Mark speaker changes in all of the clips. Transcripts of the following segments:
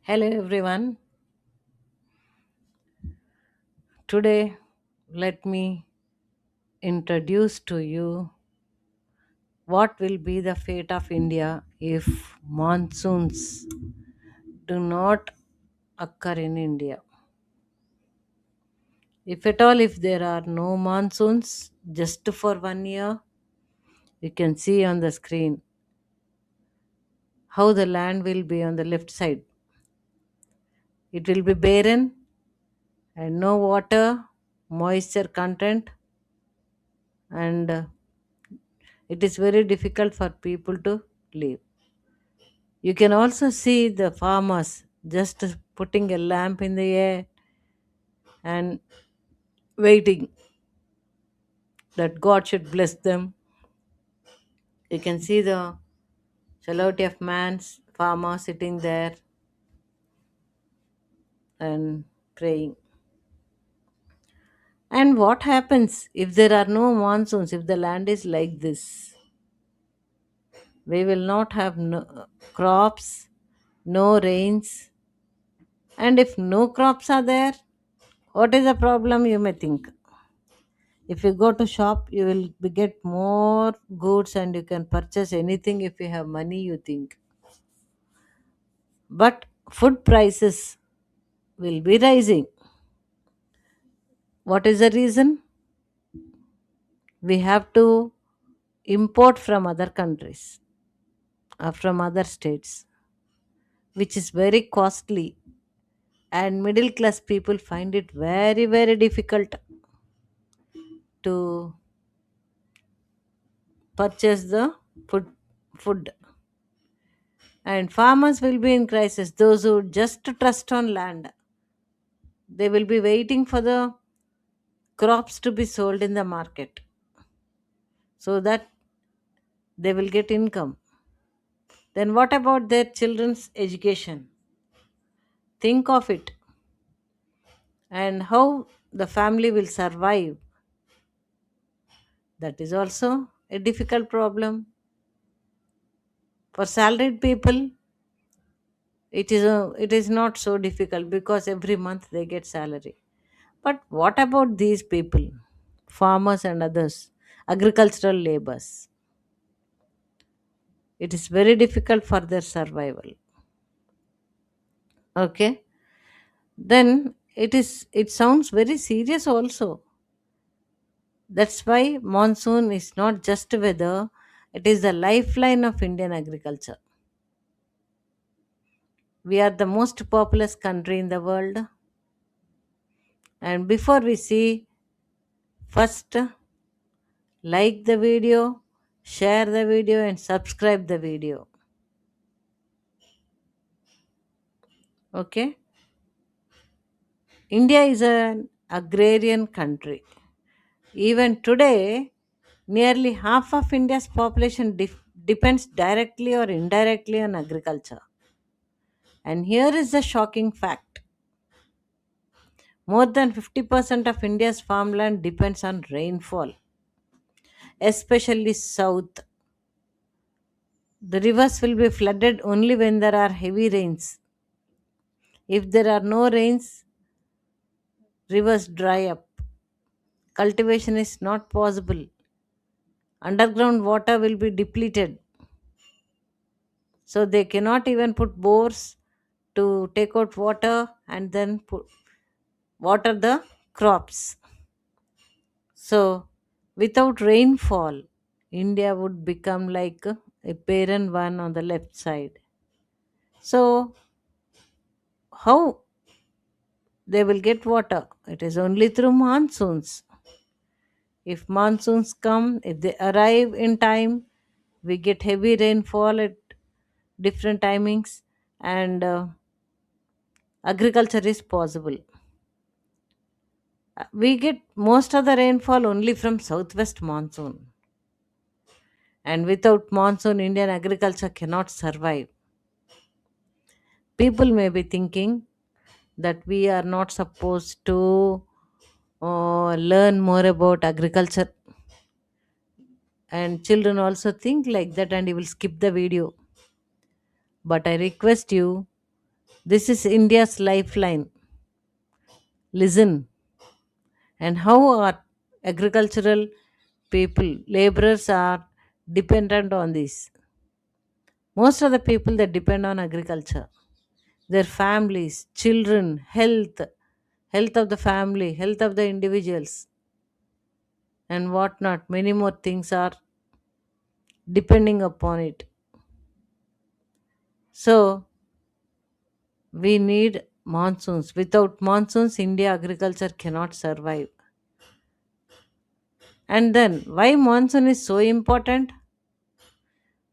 Speaker 1: Hello everyone. Today let me introduce to you what will be the fate of India if monsoons do not occur in India. If at all if there are no monsoons just for 1 year, you can see on the screen how the land will be on the left side. It will be barren and no water, moisture content, and it is very difficult for people to live. You can also see the farmers just putting a lamp in the air and waiting that God should bless them. You can see the charity of man's farmer sitting there and praying. And what happens if there are no monsoons, if the land is like this? We will not have no, crops, no rains. And if no crops are there, what is the problem you may think? If you go to shop, you will get more goods and you can purchase anything if you have money, you think. But food prices will be rising. What is the reason? We have to import from other countries or from other states, which is very costly, and middle class people find it very very difficult to purchase the food. And farmers will be in crisis, those who just trust on land. They will be waiting for the crops to be sold in the market so that they will get income. Then what about their children's education? Think of it, and how the family will survive. That is also a difficult problem. For salaried people, it is not so difficult because every month they get salary. But what about these people, farmers and others, agricultural laborers? It is very difficult for their survival. Okay, then it sounds very serious also. That's why monsoon is not just weather, it is the lifeline of Indian agriculture. We are the most populous country in the world, and before we see, first like the video, share the video, and subscribe the video. Okay, India is an agrarian country. Even today, nearly half of India's population depends directly or indirectly on agriculture. And here is the shocking fact: more than 50% of India's farmland depends on rainfall, especially south. The rivers will be flooded only when there are heavy rains. If there are no rains, rivers dry up. Cultivation is not possible. Underground water will be depleted. So they cannot even put bores to take out water and then water the crops. So without rainfall, India would become like a barren one on the left side. So how they will get water? It is only through monsoons. If monsoons come, if they arrive in time, we get heavy rainfall at different timings, and agriculture is possible. We get most of the rainfall only from Southwest Monsoon, and without monsoon, Indian agriculture cannot survive. People may be thinking that we are not supposed to learn more about agriculture, and children also think like that, and you will skip the video. But I request you, This is India's lifeline. Listen, and how our agricultural people, laborers are dependent on this. Most of the people that depend on agriculture, their families, children, health of the family, health of the individuals, and whatnot. Many more things are depending upon it. So, we need monsoons. Without monsoons, India agriculture cannot survive. And then, why monsoon is so important?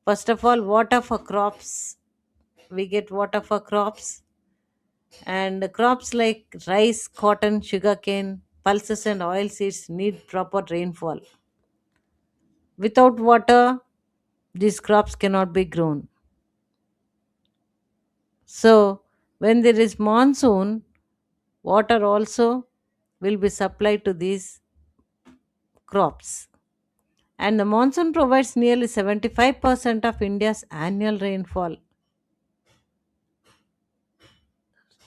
Speaker 1: First of all, water for crops. We get water for crops, and crops like rice, cotton, sugarcane, pulses, and oilseeds need proper rainfall. Without water, these crops cannot be grown. So, when there is monsoon, water also will be supplied to these crops. And the monsoon provides nearly 75% of India's annual rainfall.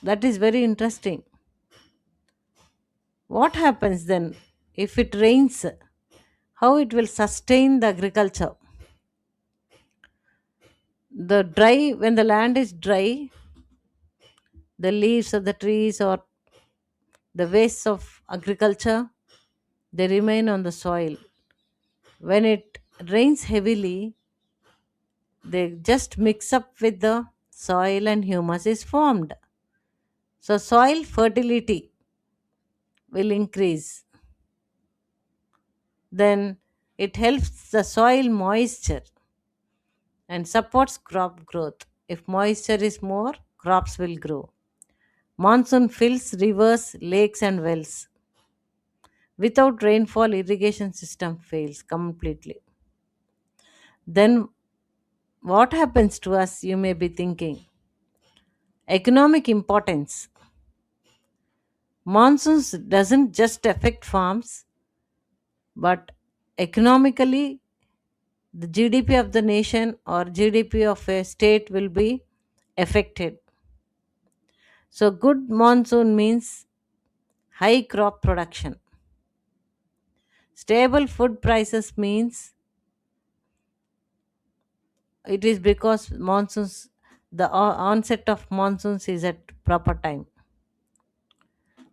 Speaker 1: That is very interesting. What happens then if it rains? How it will sustain the agriculture? The dry, when the land is dry, the leaves of the trees or the wastes of agriculture, they remain on the soil. When it rains heavily, they just mix up with the soil and humus is formed. So soil fertility will increase. Then it helps the soil moisture and supports crop growth. If moisture is more, crops will grow. Monsoon fills rivers, lakes, and wells. Without rainfall, irrigation system fails completely. Then what happens to us? You may be thinking. Economic importance. Monsoons doesn't just affect farms, but economically, the GDP of the nation or GDP of a state will be affected. So, good monsoon means high crop production. Stable food prices means it is because monsoons, the onset of monsoons is at proper time.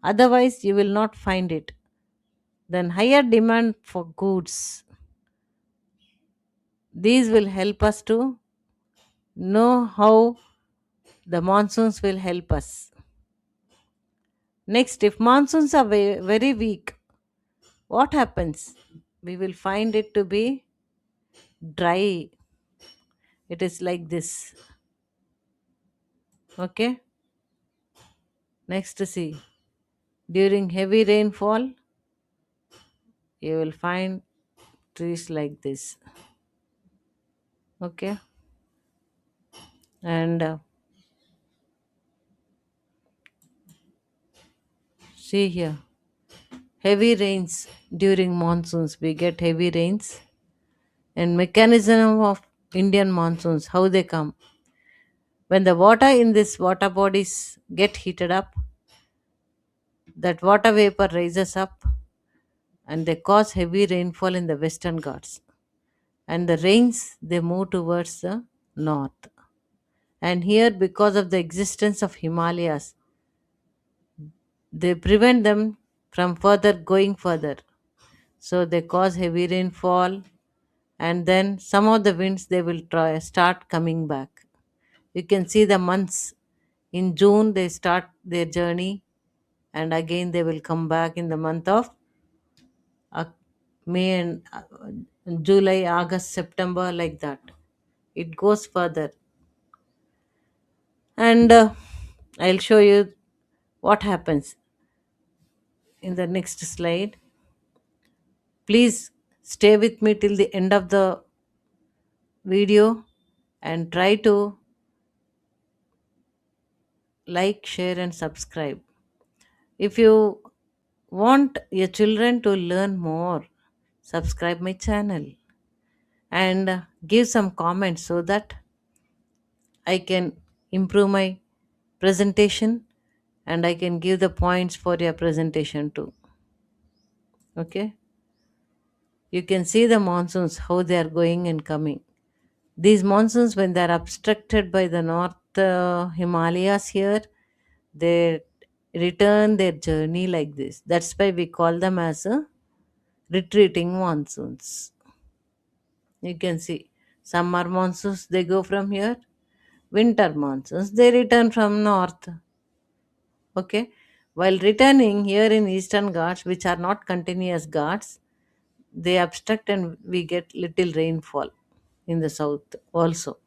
Speaker 1: Otherwise, you will not find it. Then, higher demand for goods. These will help us to know how the monsoons will help us. Next, if monsoons are very weak, what happens? We will find it to be dry. It is like this. Okay. Next, see. During heavy rainfall, you will find trees like this. Okay. And see here. Heavy rains during monsoons. We get heavy rains. And mechanism of Indian monsoons, how they come. When the water in this water bodies get heated up, that water vapor rises up and they cause heavy rainfall in the western Ghats. And the rains they move towards the north. And here, because of the existence of Himalayas, they prevent them from further going further. So they cause heavy rainfall, and then some of the winds they will start coming back. You can see the months. In June they start their journey, and again they will come back in the month of Oc- May and July, August, September, like that. It goes further. And I'll show you what happens in the next slide. Please stay with me till the end of the video and try to like, share, and subscribe. If you want your children to learn more, subscribe my channel and give some comments so that I can improve my presentation, and I can give the points for your presentation too. Okay, you can see the monsoons how they are going and coming. These monsoons, when they are obstructed by the north Himalayas here, they return their journey like this. That's why we call them as a retreating monsoons. You can see summer monsoons they go from here, winter monsoons they return from north. Okay, while returning here in eastern Ghats, which are not continuous Ghats, they obstruct and we get little rainfall in the south also.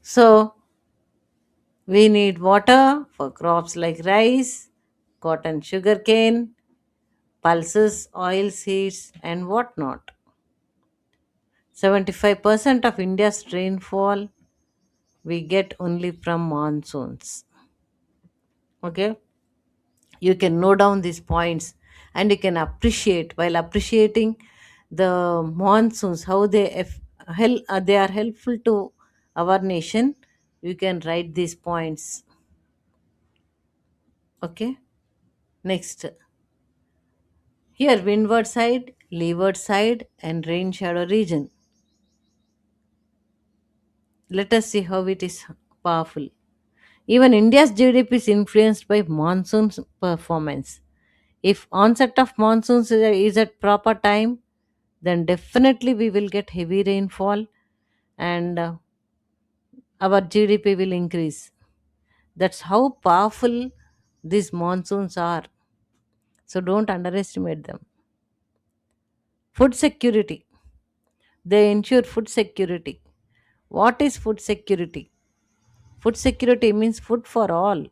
Speaker 1: So we need water for crops like rice, cotton, sugarcane, pulses, oil seeds, and whatnot. 75% of India's rainfall we get only from monsoons. Okay, you can note down these points and you can appreciate while appreciating the monsoons how they are helpful to our nation. You can write these points. Okay, next. Here, windward side, leeward side, and rain shadow region. Let us see how it is powerful. Even India's GDP is influenced by monsoon's performance. If onset of monsoons is at proper time, then definitely we will get heavy rainfall and our GDP will increase. That's how powerful these monsoons are. So don't underestimate them. Food security. They ensure food security. What is food security? Food security means food for all.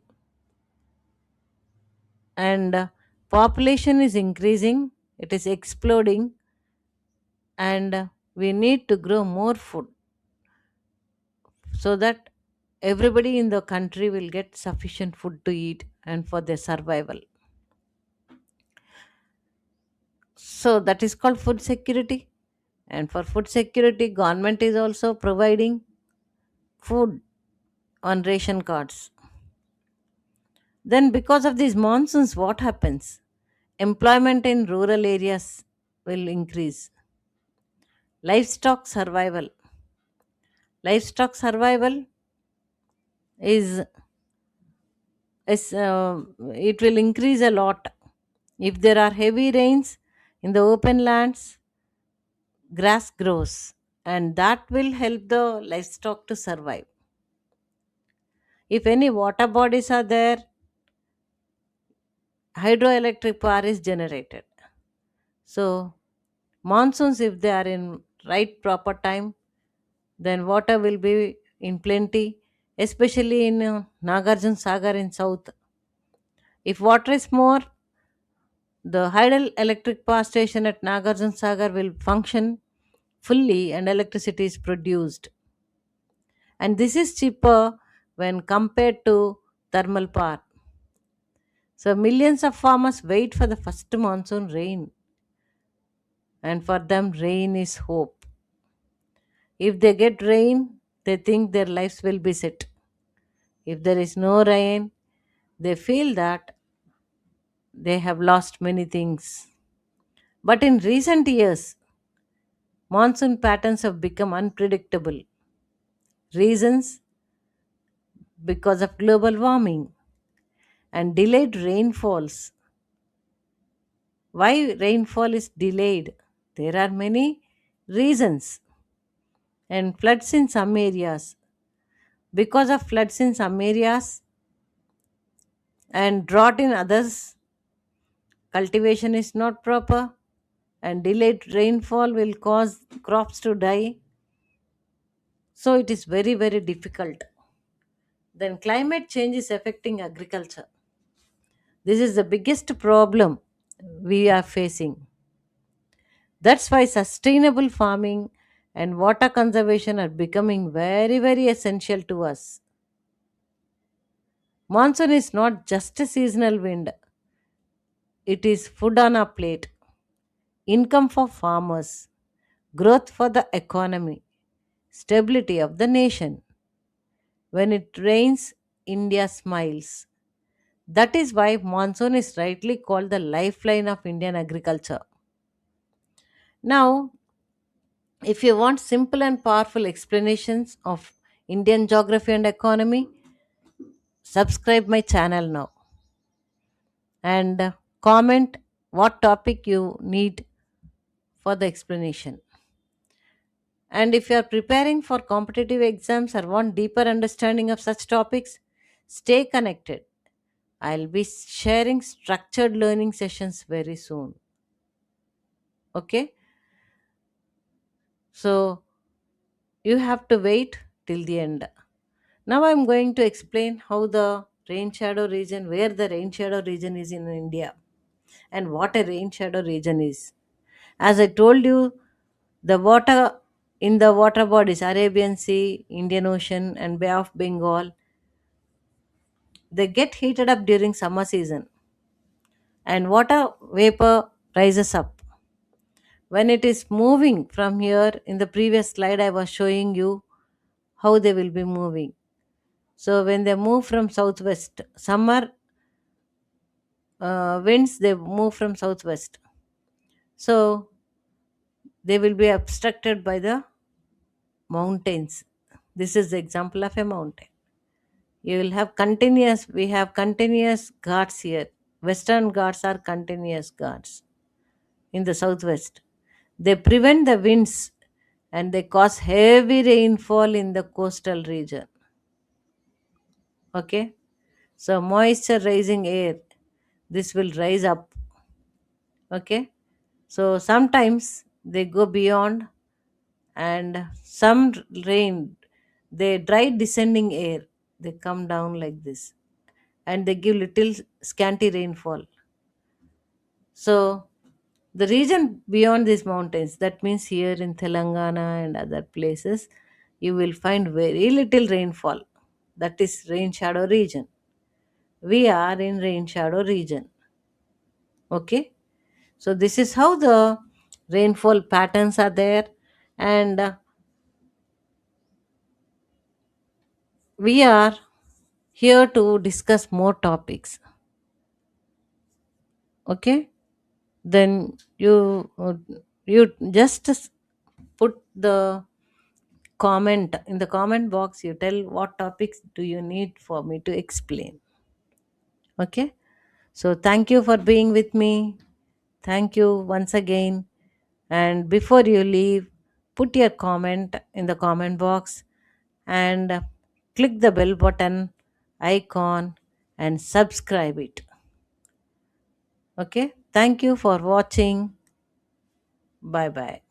Speaker 1: And population is increasing, it is exploding, and we need to grow more food so that everybody in the country will get sufficient food to eat and for their survival. So that is called food security. And for food security, government is also providing food on ration cards. Then because of these monsoons, what happens? Employment in rural areas will increase. Livestock survival. Livestock survival is, it will increase a lot. If there are heavy rains in the open lands, grass grows and that will help the livestock to survive. If any water bodies are there, hydroelectric power is generated. So monsoons, if they are in right proper time, then water will be in plenty, especially in Nagarjun Sagar in south. If water is more, the hydroelectric power station at Nagarjun Sagar will function fully and electricity is produced. And this is cheaper when compared to thermal power. So millions of farmers wait for the first monsoon rain, and for them rain is hope. If they get rain, they think their lives will be set. If there is no rain, they feel that they have lost many things. But in recent years, monsoon patterns have become unpredictable. Reasons: because of global warming and delayed rainfalls. Why rainfall is delayed? There are many reasons. And floods in some areas. Because of floods in some areas and drought in others, cultivation is not proper and delayed rainfall will cause crops to die. So it is very, very difficult. Then climate change is affecting agriculture. This is the biggest problem we are facing. That's why sustainable farming and water conservation are becoming very, very essential to us. Monsoon is not just a seasonal wind, it is food on our plate, income for farmers, growth for the economy, stability of the nation. When it rains, India smiles. That is why monsoon is rightly called the lifeline of Indian agriculture. Now, if you want simple and powerful explanations of Indian geography and economy, subscribe my channel now and comment what topic you need for the explanation. And if you are preparing for competitive exams or want deeper understanding of such topics, stay connected. I'll be sharing structured learning sessions very soon. Okay? So you have to wait till the end. Now I'm going to explain how the rain shadow region, where the rain shadow region is in India, and what a rain shadow region is. As I told you, the water in the water bodies, Arabian Sea, Indian Ocean, and Bay of Bengal, they get heated up during summer season, and water vapor rises up. When it is moving from here, in the previous slide, I was showing you how they will be moving. So when they move from southwest, summer winds they move from southwest. So they will be obstructed by the mountains. This is the example of a mountain. You will have continuous, we have continuous ghats here. Western ghats are continuous ghats in the southwest. They prevent the winds and they cause heavy rainfall in the coastal region. Okay? So moisture raising air, this will rise up. Okay? So sometimes they go beyond, and some rain, they dry descending air, they come down like this, and they give little scanty rainfall. So the region beyond these mountains, that means here in Telangana and other places, you will find very little rainfall. That is rain shadow region. We are in rain shadow region. Okay, so this is how the rainfall patterns are there. And we are here to discuss more topics. Okay, then you just put the comment in the comment box. You tell what topics do you need for me to explain. Okay, so thank you for being with me. Thank you once again. And before you leave, put your comment in the comment box and click the bell button icon and subscribe it. Okay, thank you for watching. Bye bye.